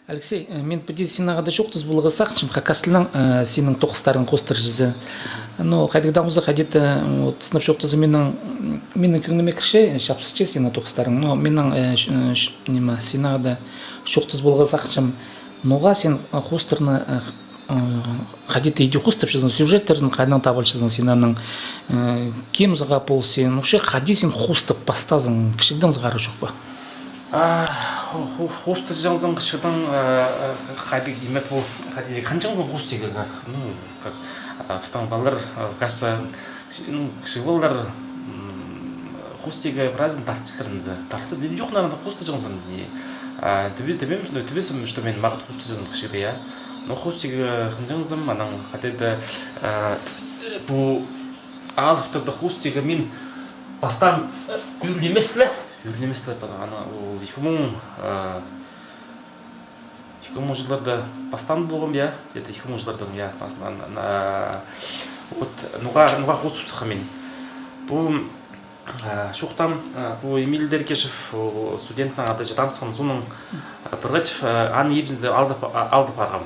Алексей, мен педи синагада жоқтыз булга сакчым хакаслың синең токстарын костыр жүзе. Но хайдыдан уза хадита вот снап жоқтыз менің күңнеме кеше шапсыче синең токстарын. Но менің неме синагада жоқтыз булга сакчым. Нога сен хостерны хадита иди хостер жүзен сюжеттерін қайдан табылшызын синең кем зага пол сен вообще хади сен хостып пастазың кишиден згары жоқ ба? Хост жаңзан кышыдан хadi имет бұл хadi қанчаңзан хост деген как стан балдар кажется кышылар хостига праздник тартчыларынзы тартты деп жоқ надан хост жаңзан төбесім что мен мағыт хост жаңзан кышыды я но хостига қанчаңзан анаң хадида бұл алыптырды хостига мен бастан үйренемеслі ана ол 2000 жылдарда бастан болғым я где-то 2000 жылдардан я вот нуға қосып шыққан мен бұл шоқтан бұл Эмиль Деркешев студенттің аты жатансқан соның біргачев аны ебізді алды барғам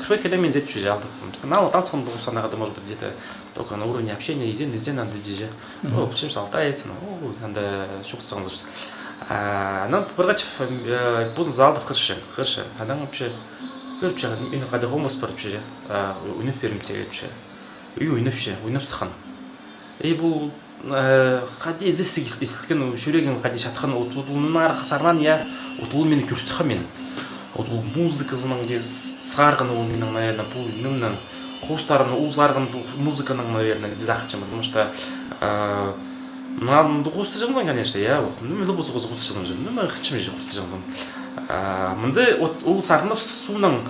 кірпей келе мен зет жүзе алды мынау танысқан бұл санағада может быть где-то только на уровне общения изен анда деже почему салтается анда шоқсаған дұрыс анан біргачев бұзын залды қыршы адан вообще көріп мен қада қомас барып ше ойнап берім сегет үй ойнап сықан бұл қади естіткен шөреген қади шатқан ұтылының арқасарынан я ұтылы мені көріп сықан мен ол музыкасының сарғын ол менің наверное бұл немнің хостарын ол сарғын музыканың наверное захачым потому что мынаны қосты жаңзан конечно я мен де болса қосты жаңзан мен хачым же қосты жаңзан мынды ол сарынып суның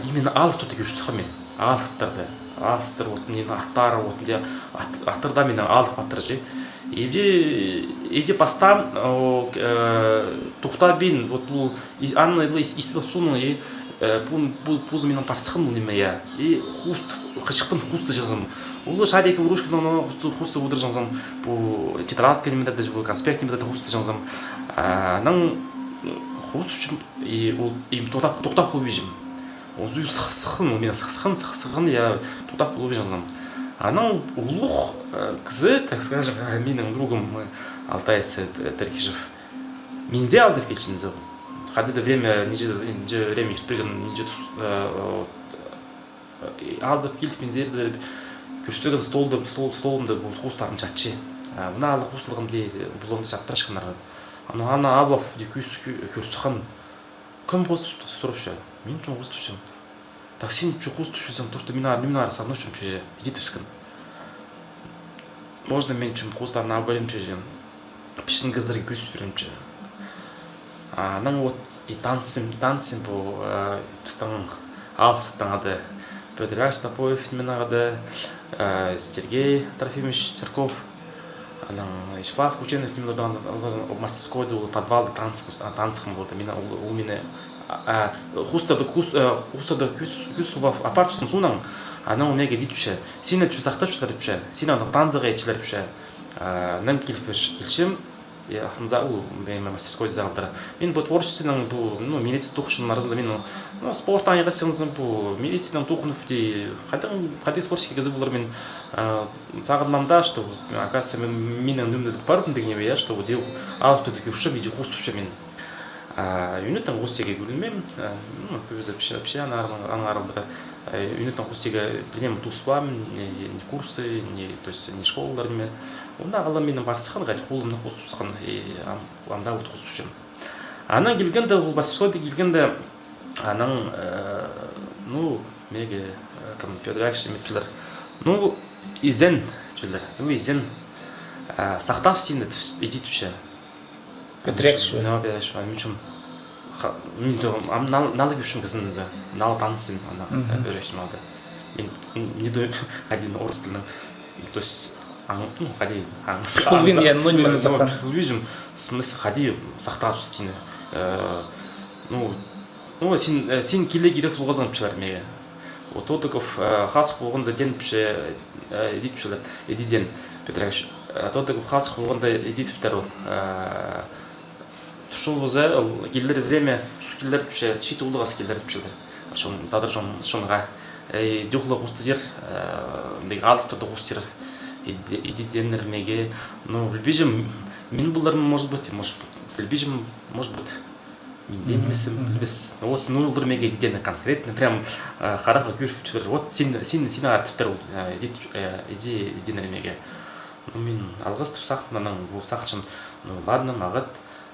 именно алып тұты көріп сықан мен алыптыр вот менің аттары вот менде аттырда менің алып аттыр же иде пастан тухта бин вот бұл анны исі суның бұл пузы менің парсықын неме я и хуст қышықтың хусты жазым улы шарики ручканың хусты удыр жазым бұл тетрадка неме даже бұл конспект неме да хусты жазым нан хуст үшін и ол им тоқтап болып ежім өзі сықын менің сықын я тоқтап болып жазым анау улух кызы, так скажем, менің другом Алтайс Теркишев менде алды келшінзі хадида время время иртпеген алдып келіп мензерді көрсетеген столымды бұл хустарын жатшы мына алы хустылығым дейді бұлыңды жаттыр шықынарға ана абов көрсіған кім қосып сұрап ше мен үшін қосып ше так сен что қосып жүрсің то что мен ары со мной ше иди түскін можно мен үшін хустарын алып берем ше пішін қыздарға көсіп берем ше анан вот и танцем по пистан автотан ады Петр Астапоев менагады Сергей Трофимович Черков анан Ислав Кученов немножко мастерской был подвал танцем болды мен ол мені хустада күсубав апартышын суынан анан ол неге бүйтіпше сені сақтап шығарып ше сені ана танзаға етшілеріп ше нам келшім ол мен мастерской залдыра мен бұл творчествоның бұл милиция тұқышының арасында мен спорттан айғасыңызым бұл милицияның тұқынып де қадай спортшыға кезі болар мен сағынмамда что оказывается менің дүмді барып деген я что дел алып тұды көрші биде қостыпшы мен юниттан қостеге көрінмем вообще ана аралдыра юниттан қостеге білем туыспам не курсы то есть не школалар неме онда ағалам менің барсыған ғайт қолымды қосып сыған анда өт қосып жүрем анан келгенде бұл басшылықта келгенде анан меге Петрович метпілер изен изен сақтап сені едетіпше Петрович налы көшім кізінізі налы танысым өрекшім алды мен не дойым один орыс тілінің то есть ходи Хулвин я не сақтан. Хулвижим смысл ходи сақтап сені сен келе керек болғазған пішілер меге Тотыков хасық болғанда ден піші едет пішілер едеден Петрович Тотыков хасық болғанда едет пітер тұшыл бұзы келдері время скиллер пше чит улыга скиллер пшелер. Шон тадыр шонга дюхлы густер дег алты густер иденермеге ну билбежим мен булар может быть билбежим может быть мен демесем билбес вот ну улдырмеге идены конкретно прям харага күрчүлөр вот син артыптар иденермеге ну мен алгыс тупсак мынан бул сакчын ну ладно магат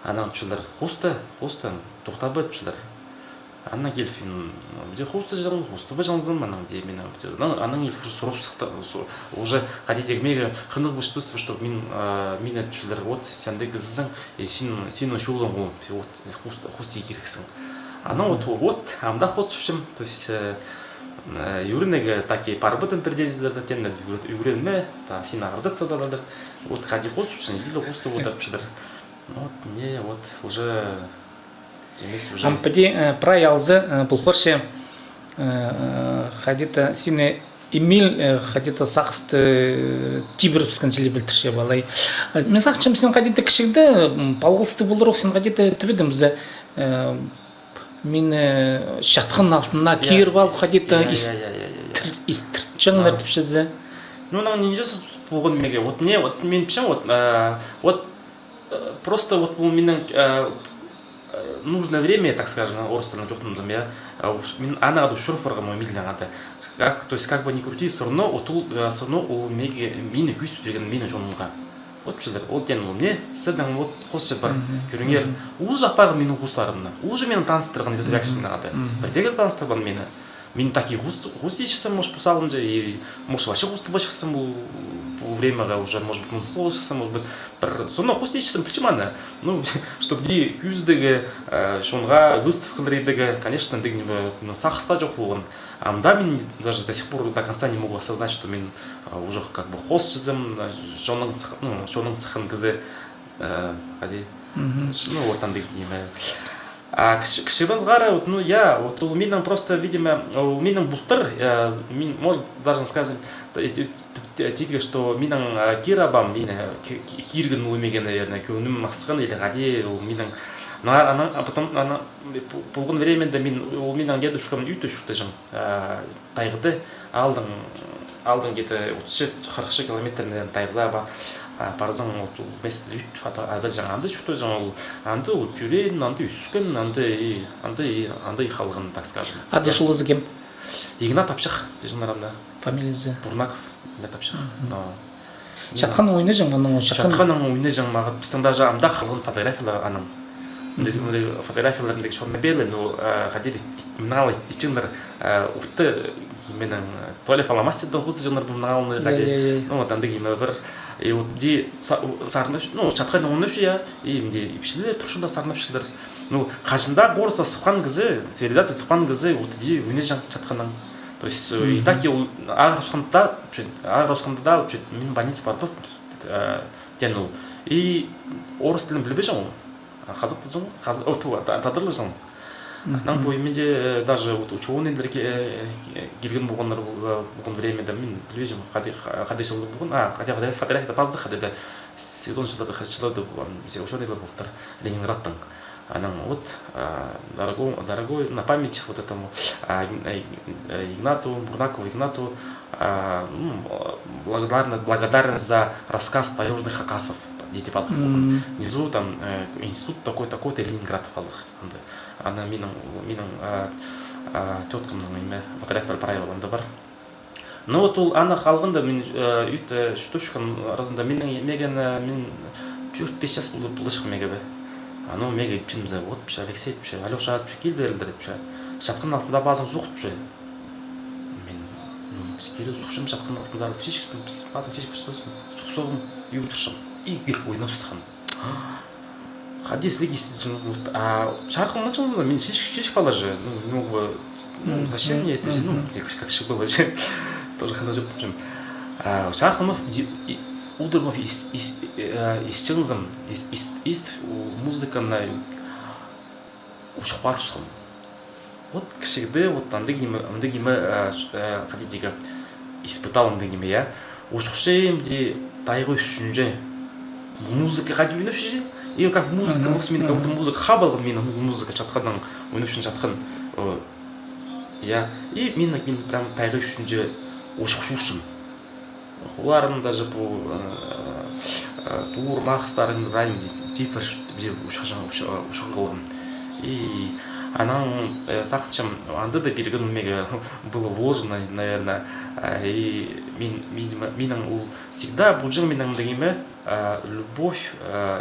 анан чулар хуста токтабыт чулар Анна Гельфин, где хусты бежанзым, анан где меня, анан ел сурупсыкта, уже хотите мега хынық бұшпыз, что мен чулар вот сенде кызсың, син шулың ол, вот хусты керексің. Ана вот, амда хуст пішім, то есть юринеге таки парбытын пердезілерді, тенді юринме, та син ағырдатса да, вот хади хуст пішін, елі хусты отар пішілер. Вот не, вот уже Ампади праялзы пулфорше хадита сине Эмиль хадита сақсты тибіріпскен жылы білтірше балай. Мен сақчым сен хадита кішігді палғылсты болырық сен хадита түбедімізді мен шатқын алтына кейір балып хадита истіртчіңдер түпшізді. Ну, нам не жасы болған меге. Вот не, вот мен пішем, вот просто вот бұл менің нужное время, так скажем, орыстарына жоқтым я, она аду шурфарға мой милден то есть как бы не крути, все равно у мені күс берген мені жонуға. Вот пішілер, ол ден ол не, сізден вот қос бар көріңер, ол жақпағы менің құсларымны, ол же менің таныстырған өтіп әкшімді ағады. Біртегіз таныстырған мені. Мен такие густы ешісім, может, пусалым же, и может, вообще густы башықсым бұл времяға уже, может быть, солышықсым, может быть, бір соны густы ешісім, почему она? Ну, чтобы ди күздегі, шонға выставкалар едігі, конечно, сақыста жоқ болған. Да, мен даже до сих пор до конца не могу осознать, что мен уже как бы хост жизым, шоның сықын кізі, ну, вот там деген кішігінзғары, ну, вот у меня просто, видимо, у меня бұлттыр, может, даже скажем, тиге, что менің кирабам, киргін үлмеген, наверное, көңім масқан, или ғаде, у менің, а потом, болған временде, у менің дедушкам үйті шықты жым, тайғыды, алдың где-то 30-40 километрден тайғыза, парзан вот место фото жаңанды что жаңа анды ол тюрен анды үскен анды халығын так скажем. Ады сулызы кем? Игнат Тапшық дежнарында. Фамилиясы? Бурнаков Игнат Тапшық. Шатқан ойны жаңаның шатқанның ойны жаңағы біздің даже амда халығын фотографиялар аның. Фотографияларындегі шорна белый, но ходили мналы ичиндер уфты менің толи фаламастерден хусты жандар мналы ходили. Ну вот андыги мөвір и вот ди сарнап, ну чатқан ойнап я и мде ипшилер туршында сарнап шилер. Ну қажында горса сыққан кізі, цивилизация сыққан кізі вот ди ойны жан чатқаннан. То есть и так я агросханда да мен больница подпост тянул. И орыс тілін білбей жаңыл. Қазақ тілін, татырлы жаңыл. Нам по имени даже вот ученые келген болғандар болған времяда мен білбей жаңыл. Қадай жылы болған, хотя фотография пазды қадайды. Сезон жылады болған, ученыйлар болдықтар Ленинградтың. Вот, дорогой, на память вот этому Игнату, Бурнакову Игнату, благодарность за рассказ таежных хакасов. Дети пазлых. Внизу там институт такой-то Ленинград пазлых. Она мином теткам имя фотографтар правилында бар. Но вот ана халғында мен үйті штучкан арасында мен 4-5 жас бұлышқы мегебе. Ну, мега ипчимзе, вот пише, Алексей пише, Алеша пише, кел берілдір пише. Шатқын алтын базын соқты пише. Мен, келу соқшым шатқын алтын зары чешкіспін, базын чешкіспін, соғым, үй тұршым. И кел ойнап сықын. Хадислік естіджін, шарқын мачылымда, мен чешк бала же. Ну, зачем мне это же, ну, как же было же. Тоже хана жоқ пішім. Шарқын Удермов истіңізім, музыканы ұшқпар ұсқым. Вот кішігді, вот андығымы, қадидегі, испытал андығымы, я. Ұшқшы емде тайғы үшінже, музыка хади ойнап жүр и как музыка мен как будто музыка хабал мен музыка жатқаннан ойнап жүрген жатқан иә и мен прям тайға үшін же ошқушым олардың даже бұл тур мақстарын райым типа бізге ушқан қылғым и анан сақчым анда да белгін мега было вложено наверное и менің ол всегда бұл жыл менің дегеме любовь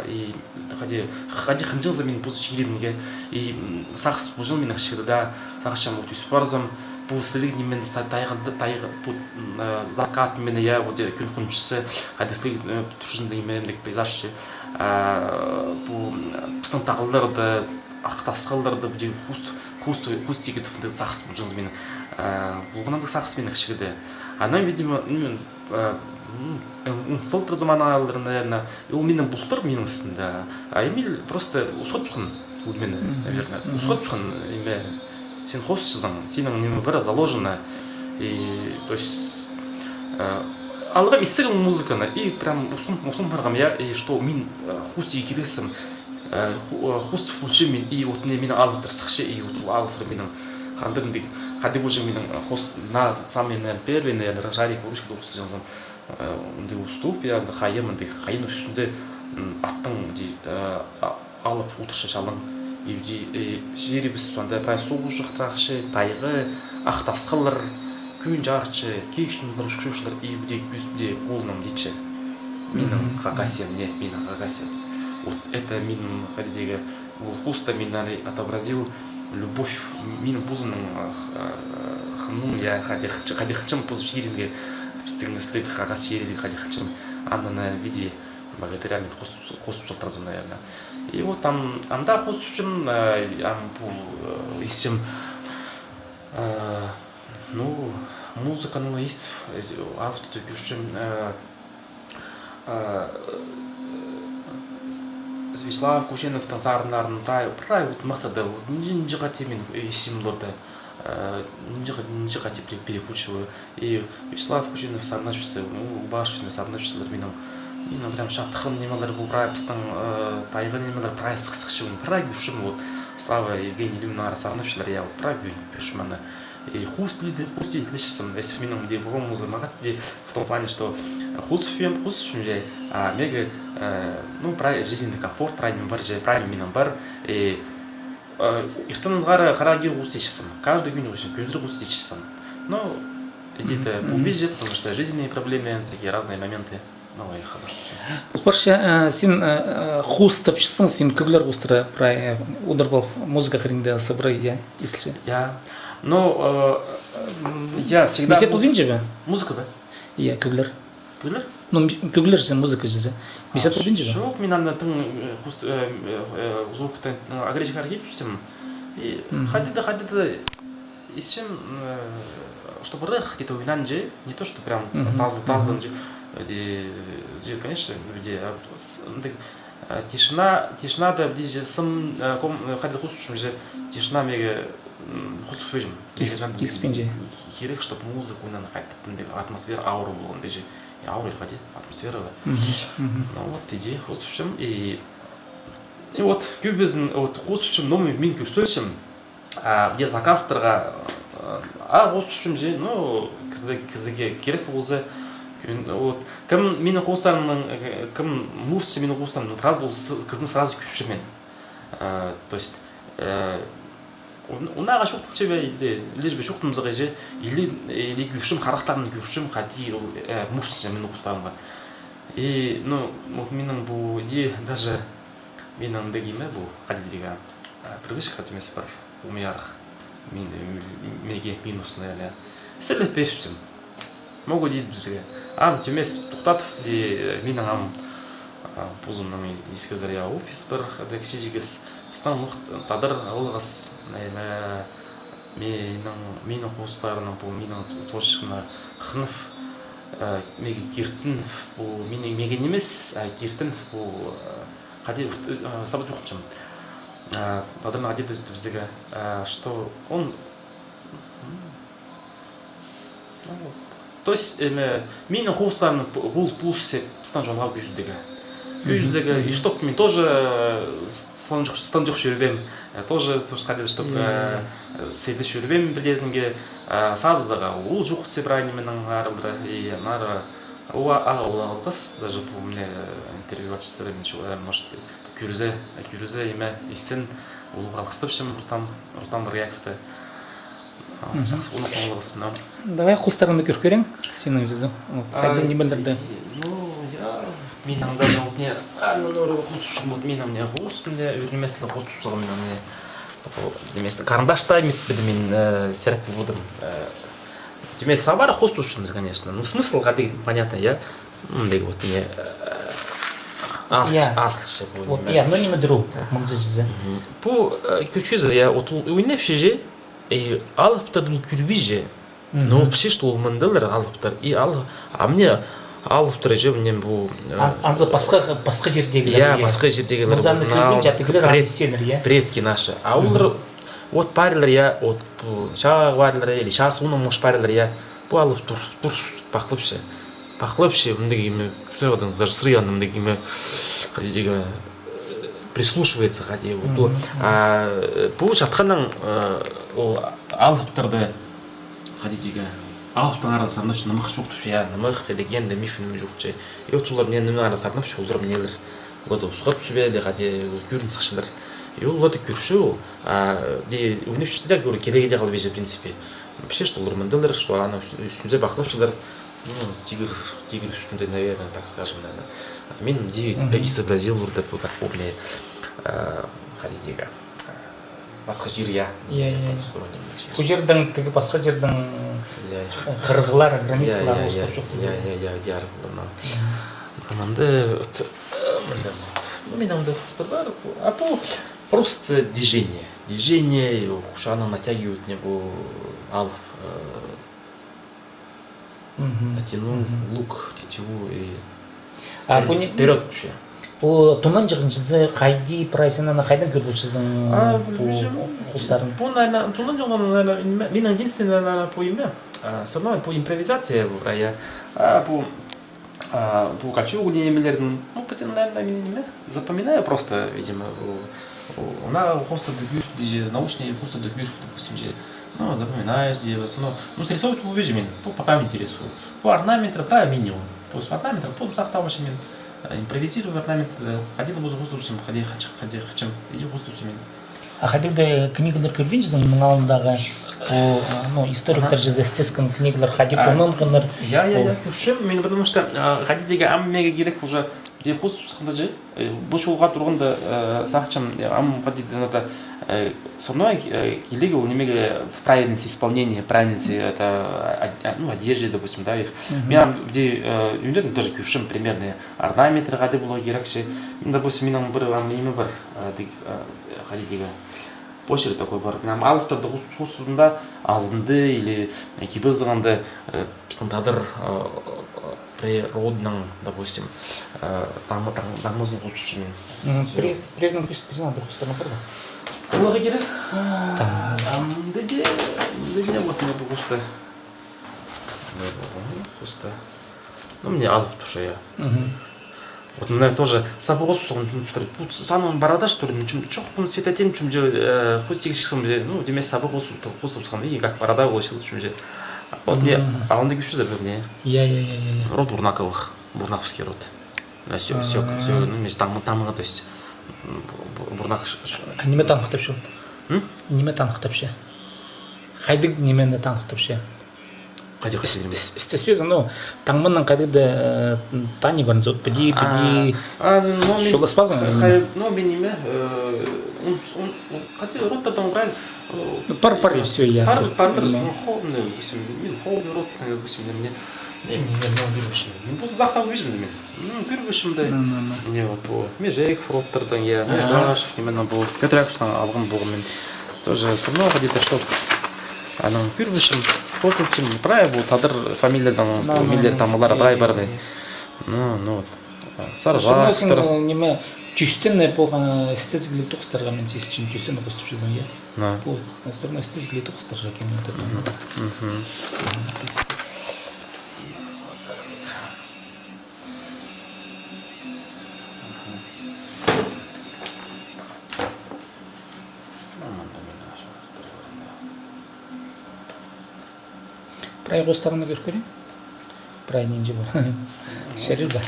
и хади хынжыл за мен бұл ширинге и сақс бұл жыл менің ширда сақчым вот испарзам бұл слигни мен тайғы бұл закат мен я вот күн күншісі хади слиг тұршын дегеме мдек пейзаж бұл пыстың тағылдарды ақтасқалдарды бде хуст егітіп сақс бұл жыл менің бұлғынан да сақс менің ширде анан видимо сылтыр заманалар наверное ол менің бұлтыр менің ісінде а эмил просто усқап тұрған ол мені наверное усқап тұрған еме сен хостсызың сенің неме бір заложено и то есть алғам естіген музыканы и прям ұсым барғам я и что мен хусти келесім хуст функши мен и вот менің алғытыр сықшы и вот алғытыр менің қандырындық хади бұл менің хост на самый первый наверное жарик вышка осы жазам ондай уступ я хайым андай хайын үстінде аттың алып отыршы шалың и жері біз андай прай соғу жақтақшы тайғы ақтасқалар күн жарчы кейшінің шушылар и бде күзде қолынан дейші менің қағасем не менің қағасем вот это менің ходидегі ол хуста мен отобразил любовь менің бұзының хынның я хади хычым бұзып шерінге стыгныстык қағас шерінге хади хычым анна виде благодаря мен қосып жатырзым наверное и вот там анда қосып үшін бұл есім ну музыканың есть автор үшін Вячеслав Кушенов тазарынарын прай вот мақтады нинжиға темен есімдерді нинжиға те перепучиваю и Вячеслав Кушенов сарначысы Башевич сарначысылар менің прям шаттықын немелер бұл прай пыстың тайғы немелер прай сықшымын прай күшім вот Слава Евгений Люминара сарначылар я вот прай күшім ана и хусти лишсам если менің де бұл музыка в том плане что хустфем же мега ну прай жизненный комфорт праймен бар же праймен менің бар и ихтаныңызға қарагел хустечісім каждый күн үшін көзір хустечісім но где-то убежит потому что жизненные проблемы всякие разные моменты ну и хазар Спорша сен хустапшысың сен көглер хустра прай удар бол музыка хринде собрай я если я но я всегда бесед бұл бе музыка да иә көглер Көйлер? Ну, көглер же музыка же. Бесед бұл бе жоқ мен анда тың звуктан агрессия кетіп жүрсем и ходиды ищем чтобы рых где-то уйнан же не то что прям таздан же конечно где тишина да где сым ходиды хустушым же тишина мега хуступ өзім келіспен же керек чтобы музыка уйнан қайтып атмосфера аура болғандай же аура ходи атмосфера ну вот иди хустушым и вот көбізін вот хустушым номер мен көп сөйлесем где заказтырға хустушым же ну кізге керек болса вот кім менің хостарымның кім мурсы менің хостарымның разы кізні сразу күшіп жүрмен то есть унаға шоқтым чебе лишь бы шоқтымызға же или күшім қарақтарымның күшім қати мурсы менің хостарымға и ну вот менің бұл идея даже менің дегеме бұл қадидегі привычка емес бар умияқ менге минус наверное сәлет беріпсің могу дейді бізге түмес тоқтатып менің бұзымның ескізір офис бір кіші жегіз пыстан тадыр алғыз менің қостарының бұл менің творчествоны хынып меге кертін бұл менің меген емес кертін бұл қади сабыт жоқыншым тадырның әдеті бізге что он то есть менің қостарының бұл пулсы пыстан жонға көзіндегі Күйіздегі, и чтоб мен тоже стандық жүрбем, тоже қадеді, чтоб сейді жүрбем білезінге садызыға, ол жоқ себрайны менің ары бірі, и нары алғыс, даже бұл мне интервью açısları мен şu может Кюрізе еме естен олуға алқыстыпшым Рустам Баряковты. Жақсы оны қоңылығысын. Давай қостарыңды көркерің, сенің жүзі. Қайдан немелерді? Мен аңда жауып не, нұры қосушым болды, мен аңне қосында өрнемесілі қосушығым мен карандашта емет мен сәрәт болдым. Демес сабара қосушымыз, конечно. Ну, смысл қадeg, понятно, я? Мындегі вот мне асылшы бұл неме. Но неме дұру, мұңзы жүзі. Бұл көчізі, я ойнап шеже, алыптар бұл күлбі же. Но вообще, что ол мындылар алыптар. И мне алыптар же, мне бұл... Анзы басқа жердегілер. Я, басқа жердегілер. Мынзанды күлбін жатығылер аңдесенір, я? Предки наши. А олар, от парилар, я, от шағы парилар, или шағы соның мұш парилар, я, бұл алып тұр, бақылыпшы. Пахлопши, мындагими, все вот даже срыян, мындагими, хотите, прислушивается, хотите, вот то. Получ атханан, алыптарды, хотите, алыптың арасында что намах жоқ түші, я намах легенда, мифин жоқ түші. И вот олар мен намах арасында түші, олар нелер, вот ұсқат түші бәлі, хотите, көрін сақшылар. И ол вот көрші, де өнеп шүсі де көрі келеге де қалып ежі, в принципе. Вообще, что олар мындылар, что ана үстінде бақылапшылар. Ну, тигр үстінде, наверное, так скажем, наверное. Мен изобразил вот такой, как помню, ходите, басқа жер, я. Бұл жердің, тігі басқа жердің қырғылар, границалар остап жоқ дейді. Я. Анамды, мен амды құстырдар, а бұл просто движение. Движение, хушаны натягивают небо, алып, натянул лук, тетиву и вперед вообще. Бұл тұнан жағын жүзі қайды прайсынан қайдан көрді жүзің құстарын? Бұл, наверное, тұнан жағын, наверное, мен единственный, наверное, по имя. Со мной по импровизации, по качугу немелердің, ну, наверное, мен запоминаю просто, видимо, она просто научные просто допустим, ну, запоминаешь, делаешь, ну, срисовывать по вижу, по памяти рисую. По орнаменту, правильно, минимум. По орнаменту, по сахтаваши, импровизирую орнамент, ходил бы за густусом, ходи, хачем, иди густусом. А ходил книгалар көрген жүзің мұның алындағы историктер жүзі стескін книгалар ходил бұнын күнір? Я көршім, мен потому что ходидегі аммеге керек уже де густусында же, бұл шоуға тұрғанда сақчам ам ходидегі со мной келеги у немега в правильности исполнения, правильности это одежды, допустим, да, их. Меня где юнитный тоже кюшим примерные орнаменты гады было геракши. Допустим, меня был имя бар, ходите почерк такой бар. Нам алыптарды хусунда алынды или кибызганды стандартер природным, допустим, тамызын хусушин. Признан хустарна бар. Оларға керек? Мындыге вот мне густо. Ну, мне алып туша я. Вот мне тоже сабығы сұғын, санын барада, что ли, жоқ бұны светотен, хоть тегі шықсам, ну, демес сабығы қосып сұғын, и как барада олышылып, вот мне, а он деге шүзір бір не? Род бурнаковский род. Все, ну, между тамыға, то есть. Бурнақ. А неме танықтап ше? Неме танықтап ше? Қайдық немені танықтап ше? Қайдық қайдық? Істеспезі, таңмынның қайдықты тани барын зот, біді, шоласпазың? Ну, мен неме, қайдық роттардан брайын? Пар и все, я. Пар, мен холодный рот, мен просто зақтап бейжіміз мен. Көргішімді. Не вот бұл. Межек, фроттардан, я. Жашық, неменен бұл. Көтірәкіштен алғым болғым мен. Тоже со мной где-то, что анан көргішім. Фотосым прай бұл тадыр фамилиядан, миллер тамылар прай барды. Ну вот. Саржақ. Сонымен неме түйістен болған эстезгілі тұқыстарға мен сесічін түйістен қостып жүзің, я? Бұл эстезгілі тұқыстар жакен өтірді. Прай қостағына көріп көрейін. Прай ненде бар. Шерил бар.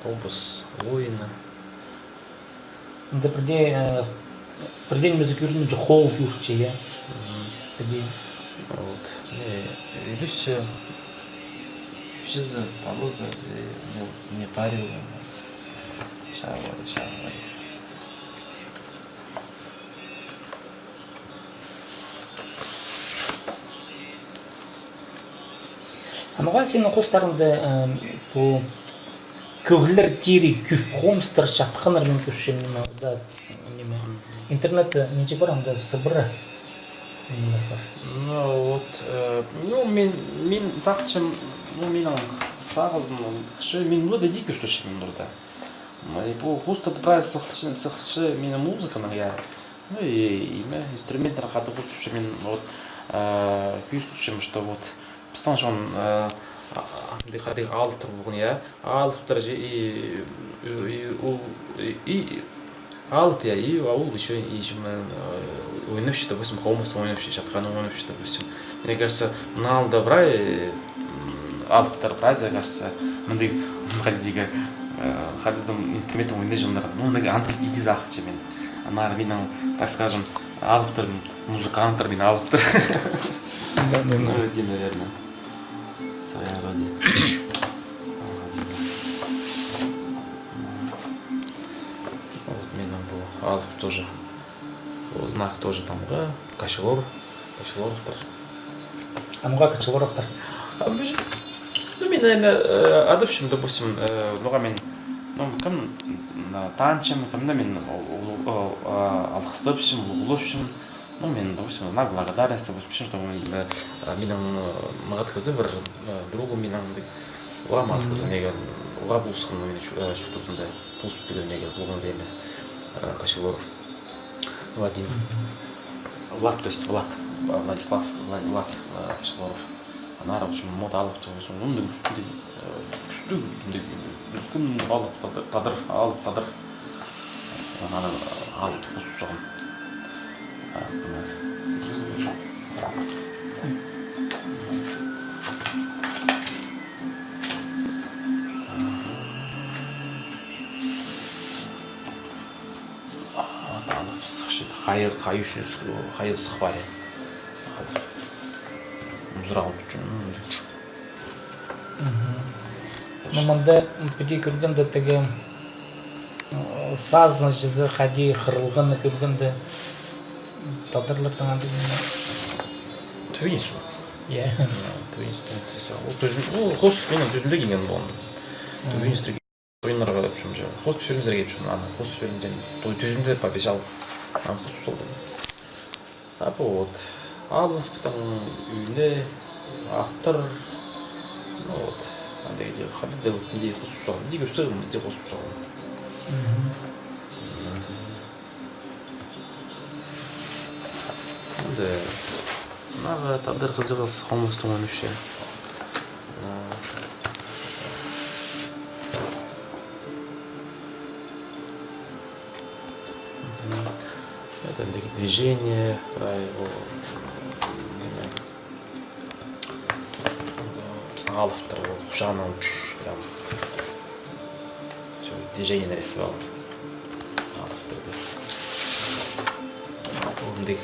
Образ воина. Енді бірден өзі көрдім же холл көрікше, я. Бірден. Вот. И все. Все за полоза, не парил. Шавали. Амаға сенің қостарыңды бұл көгілер тері күйіп қомыстыр шатқанырмен көршен да неме. Интернетті ненше бар, анда Сыбыры. Ну вот, мен сақчым, менің сағызым, мен бұлда дикер что мен бұлда. И по хустат брать сақчы менің музыканың я. Ну и инструментар хаты хустушы мен вот күйістушім, что вот Потому что он дыхает алт трубуния, алт тоже и алт я и аул еще мы уйнувши, допустим, холмост уйнувши, шатхану уйнувши, допустим. Мне кажется, нал добра и алт торпразия, кажется, мы ды ходили ходим инструментом уйнежендар, ну мы антр иди захочем, она равина, так скажем, алт музыкант равина алт. Да. Вроде, наверное. Своя вроде. Вот меня был Алф тоже. Знак тоже там, да? Кашелор. Амаға Кашелоровтар. Ну, мен, наверное, адопшим, допустим, ну, мен, кім танчым, кімді мен алқыстапшым, ұлғылапшым. Ну, мен, допустим, знак благодарности, допустим, что менің мағат қызы бір другу менің оға мағат қызы неге оға бұлысқын мен шутусында бұлысып келген неге болған время Кашелоров Владим. Влад, то есть Влад, Владислав Кашелоров. Она, в общем, мод алып, то есть он күшті күн алып тадыр. Она алып қосып соғын. Хайыр сықпар еді. Мұзырағын күткен. Маманда бүде көргенде тегі сазын жүзі қади қырылғаны көргенде тадырлық таңады мені. Төвейінсі ол? Иә. Төвейінсі. Ол қос менің төзімде келген болын. Төвейінсі ойынларға деп жүрмін жа. Қос түферіміздер келіп жүрмін. Қос түферімден төзімде побежал. Қос солды. Вот. Алыптың үйіне аттыр. Вот. Андегі де қабілдел не қосып соғын. Не көрсе де қосып соғын. Енді наға тадыр қызығыз холмостың өніпше. Это движение, саңалықтыр, құшағынан прям движение нарисовал. Ondih.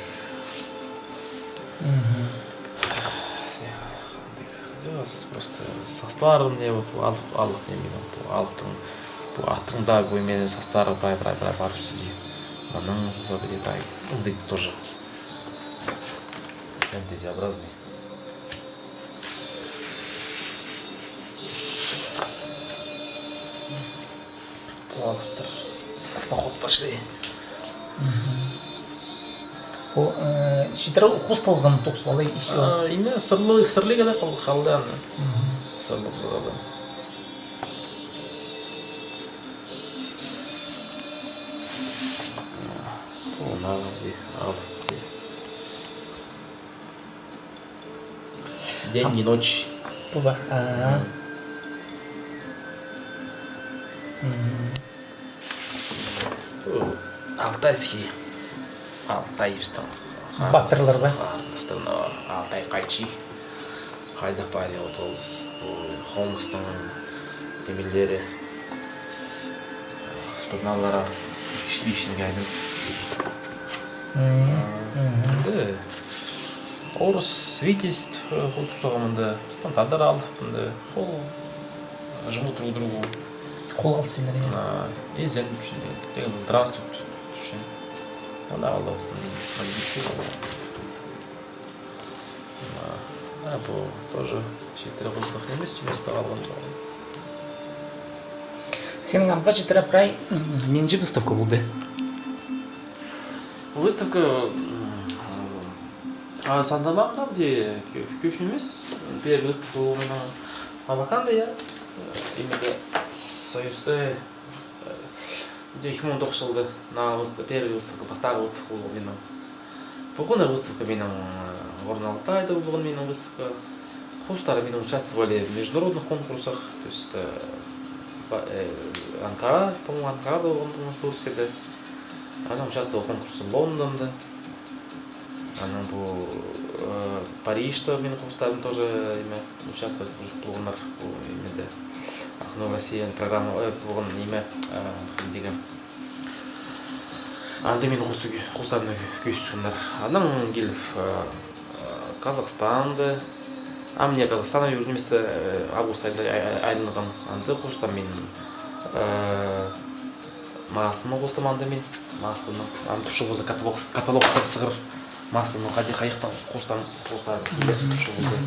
Просто со старым мне вот алып не менен бу алыптын бу аттыңда бу менен со старым прай барып сиди. Анан сосады прай. Ondih тоже фэнтезиобразный. Алыптыр. В поход пошли. Бұл шетірі қосталған тоқсуалай іші бар. Име сырлыға да қалды аны. Сырлы бұзығады. Оны алып. День и ночь. Бұл ба? Алтайский. Алтайстан. Батырлар ба? Алтай қайчи. Қайда пайда отыз Холмстың емелдері. Спорналара işini geldim. Орыс Витязь соғымында стандарттар алып, жмут друг другу. Қол алсыңдар И зен деген здравствуйте. Она алды. Бұл тоже шеттері қосылық емес, жұместі қалған. Сенің амға жетірі прай ненде выставка болды? Выставка Сандамақта, где көп емес. Первый выставка был на Абаканда, я. Именно Союзда. Где 2009 жылды на первый выставка, поставил выставку был менің. Бүгінгі выставка менің орын Алтайда болған менің выставка. Хостары менің участвовали в международных конкурсах, то есть Анкара, по-моему, Анкарада болған Турцияда. Она участвовала в конкурсе Лондонда. Она был Парижда, менің хостарым тоже участвовали в блогнар именно Ахно Россия программа болған неме деген. Анда менің хостарымны көйсішкендер. Андан келіп Қазақстанды, мне Қазақстан вместо август айдынған анды хостар мен Маасыны хостам анда мен Маасыны тұшы бұзы каталог сығыр Маасыны қаде қайықтан хостам тұшы бұзы.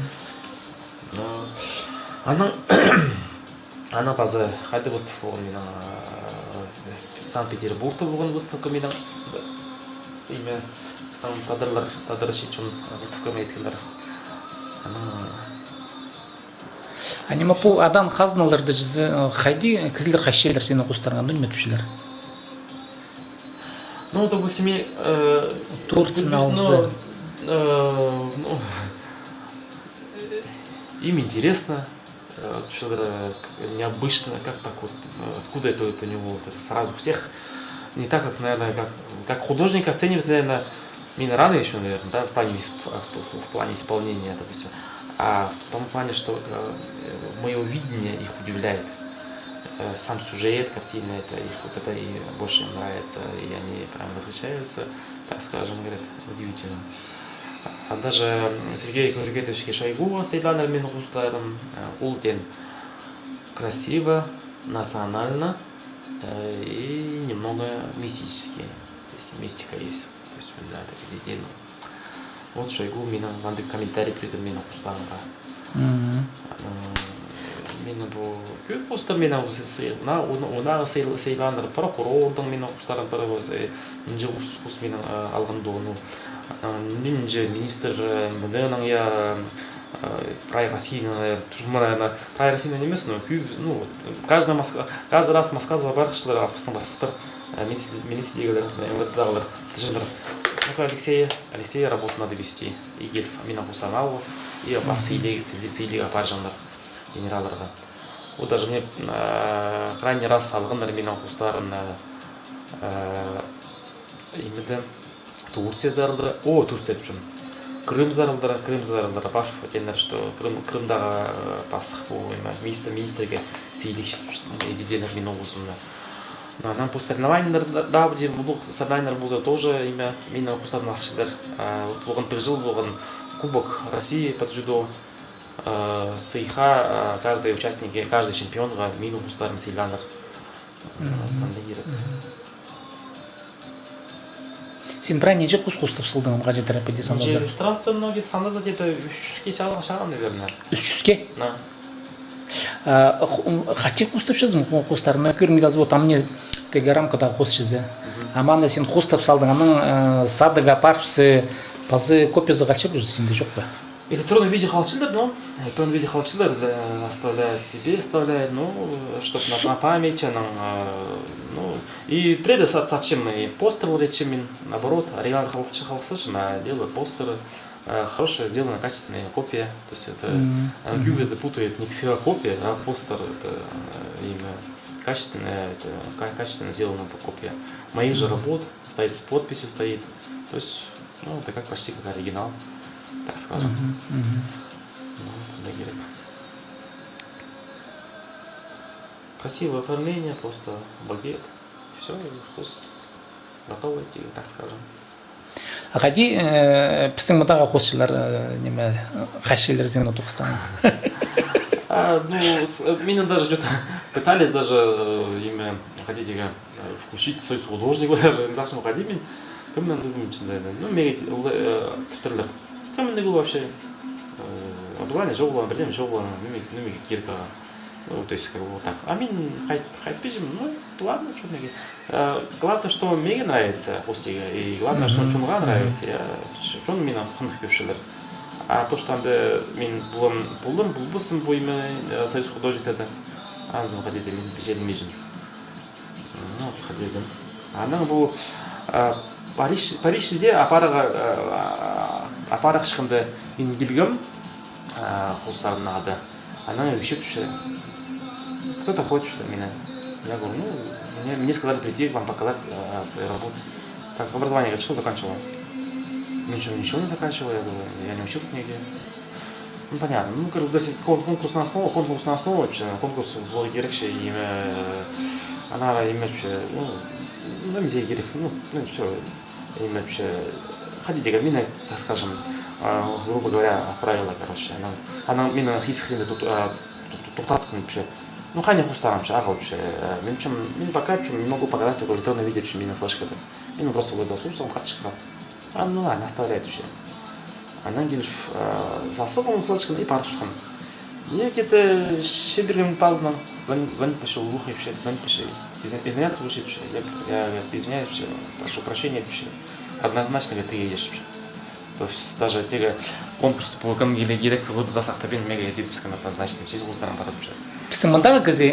Ана тазы қайды выставка болған менің Санкт-Петербургта болған выставка менің имя тадырлар шетшін выставка мен еткендер. Анима бұл адам қазыналарды жүзі қайды кізілдер қайшелер сені қостарған дүнмет пішелер? Ну, допустим, Турция, им интересно, что-то необычно, как так вот, откуда это у него сразу всех, не так, как, наверное, как художник оценивает, наверное, меня рано еще, наверное, да, в плане исполнения этого все, а в том плане, что мое видение их удивляет. Сам сюжет, картина, это их вот это и больше им нравится, и они прям восхищаются, так скажем, говорят, удивительно. А даже Сергей Кунжугетович Шойгу Сейланер Минхустаром Ултен красиво, национально и немного мистически, то есть мистика есть, то есть да, это идея. Вот Шойгу меня надо комментарий при этом Минхустаром. Мені бұл көп постар мені ona Сейландар прокурордың мені қостарын бірі өзі нинже қос мені алғанды оны нинже министр мұдының я Прай Россия тұрмырайына Прай Россия емес, но каждый раз Москва барықшылар атпыстың басыстыр министрлігілер, МВД-дағылар тұжындар. Алексея работу надо вести. И келіп мені қостарын алу, и сейлеге апар жандар. Генералдарға. Вот даже мне крайний раз алғандар менің қостарын именно Турция зарылдыра, Турция деп жүрмін. Крым зарылдыра бар өтендер, что Крымдағы пасық бұл министрге сейлік едеденер менің қосымда. Нам по соревнованиям, да, бұл соревнованиям бұл тоже имя менің қостарын ақшыдар. Бұлған бір жыл болған Кубок России под дзюдо. Сейха, каждый участник, каждый чемпион в мину пустарым Сейландар. Сен прай неже қос-қостап сылдың мұға жетір әпеде сандазар? Иллюстрация многие сандаза где-то 300-ке шағын, наверное. 300-ке? Да. Қате қостап шызым қостарына көрмейді азы, там мне телеграмкадағы қос шызы. Аманда сен қостап салдың, аның садыға парпсы, пазы копиязы қачып жүрді сенде жоқ па? В электронном виде халчилер, оставляю себе, чтобы на память, и преды сачим и постеры лечим, наоборот, оригинал халчишем, делаю постеры, хорошая, сделана качественная копия, то есть это Гюбез путает не ксерокопия, а постер, это имя качественно сделана копия моих же работ, стоит с подписью, стоит. То есть, ну, это как почти как оригинал, так скажем. Ну, Дагерек. Красивое оформление, просто багет. Все, вкус готовый, так скажем. Агади біздің мұндағы қосшылар неме хашилер зену Тоқстан. Ну, меня даже что-то пытались даже имя хотите включить союз художников даже не знаю, что ходить мен кіммен өзім ну мен түрлі кіммен бұл вообще образование жоқ болған бірдеме жоқ болған неге керек аға. Ну, то есть, как бы вот так. А мен хайпижим, ну, ладно, что мне. Главное, что мне нравится Хостига, и главное, что Чунга нравится, что он меня ханхившилер. А то, что мен булдым, булбысым bu имя союз художниктерді, анзым ходеді, мен печенім межім. Ну, ходеді. Аның бұл Парижде апарақ шықынды мен келгім, хостардың ады. Она еще кто-то хочет меня. Я говорю, ну, мне сказали прийти к вам показать свои работы. Так, образование, говорит, что заканчивал? Ничего не заканчивал, я говорю, я не учился нигде. Ну, понятно. Ну, говорю, если конкурсная основа вообще, конкурс в блоге Герекше, она имеет вообще, ну, музей Герек, ну, все, имеет вообще, ходите, говорит, так скажем, грубо говоря, отправила, короче, она меня хисхрили тут тоқтатсын вообще. Ну, қане қустарым аға вообще. Мен пока не могу показать только электронное видео, что меня флешка. Мен просто выдал слушал, карточка. Ну ладно, оставляет вообще. Она говорит, засыл он флешка и пару пускан. Я где-то щеберем поздно, звонить пошел, ухай вообще, звонить пошел. Извиняться вообще, я извиняюсь вообще, прошу прощения вообще. Однозначно, говорит, ты едешь вообще. То есть даже те конкурс по кангеле керек года сақтап мен мега деп бізге однозначно через густарам барып жүр. Біздің мұндағы кезе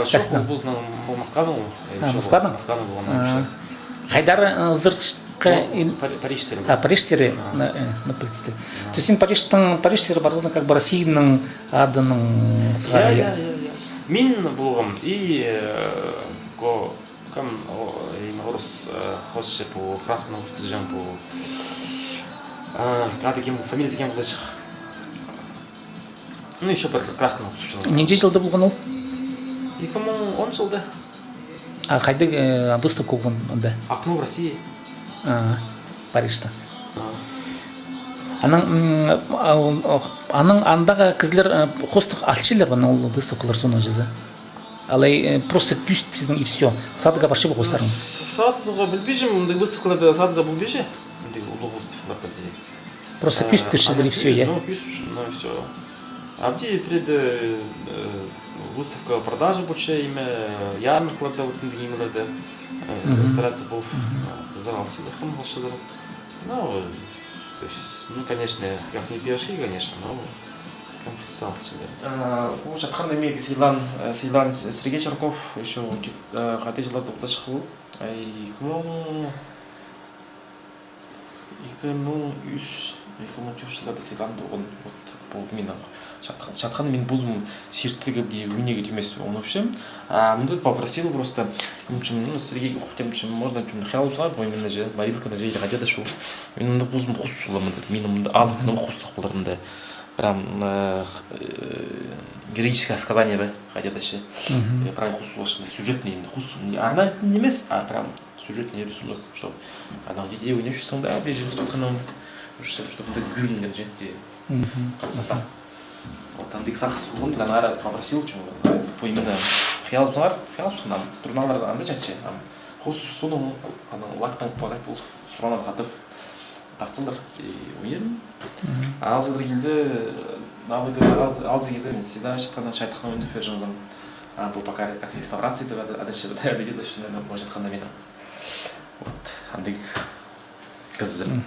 Шоқ бұзынан болмасқадан ғой. Москвадан? Москвадан болған. Хайдар зырқшқа Париж сері. Париж сері на полицейте. То есть Париж сері барғызын как бы Россияның адының сығары. Мен болғым и кім орыс хосшы по красканому стыжам по фамилиясы кем болды шығ. Ну, еще бір красканы оқытып жүрдім. Неде жылда болған ол? 2010 жылда. Қайда выставка болған онда? Окно в России. Парижда. Аның андағы кізлер хостық алшилер бана ол выставкалар соны жаза. Алай просто пюст біздің и все. Садыға баршы бұл хостарын? Садыға білбейжім, выставкаларда садыға білбейжі. Просто пюст пишется и все, я. Ну, пюст, ну все. А где пред выставка продажи больше имя ярмаркаларда вот имелерде стараться был здороваться, хам. Ну, то есть, ну, конечно, как не пирожки, конечно, но кем хотел. Уже отходный мега Силан Сергей Чарков еще хотел жылдарды ұлдашқылы. И кому 2003 жылдарда Силан болған бұл менің жатқан мен бұзым серттігі де өнеге демес он общем. Мынды попросил просто Сергей можно хиал салат бо именно же барилка на жеге гадеда шу. Мен мынды бұзым хустуламын мен мынды алып ным хустық боларымды. Прям героическое сказание бе гадеда ше. Я прям хустулашын сюжетный именно хуст не арна не емес, а прям сюжетный рисунок, что она где у нее что-то да, ближе что-то нам чтобы ты гюльнер gente красота. Вот андик сахс болған да нара попросил чего по именно хиал нам струналар анда чаче хос соның ана лактан парай бол струналар катып тартсыңдар ойын алзыдыр келді алзы кезде мен всегда жатқанда шайтыққан ойын фер жазам бұл пока как реставрация деп адаши да видит что на жатқанда мен вот андик қызым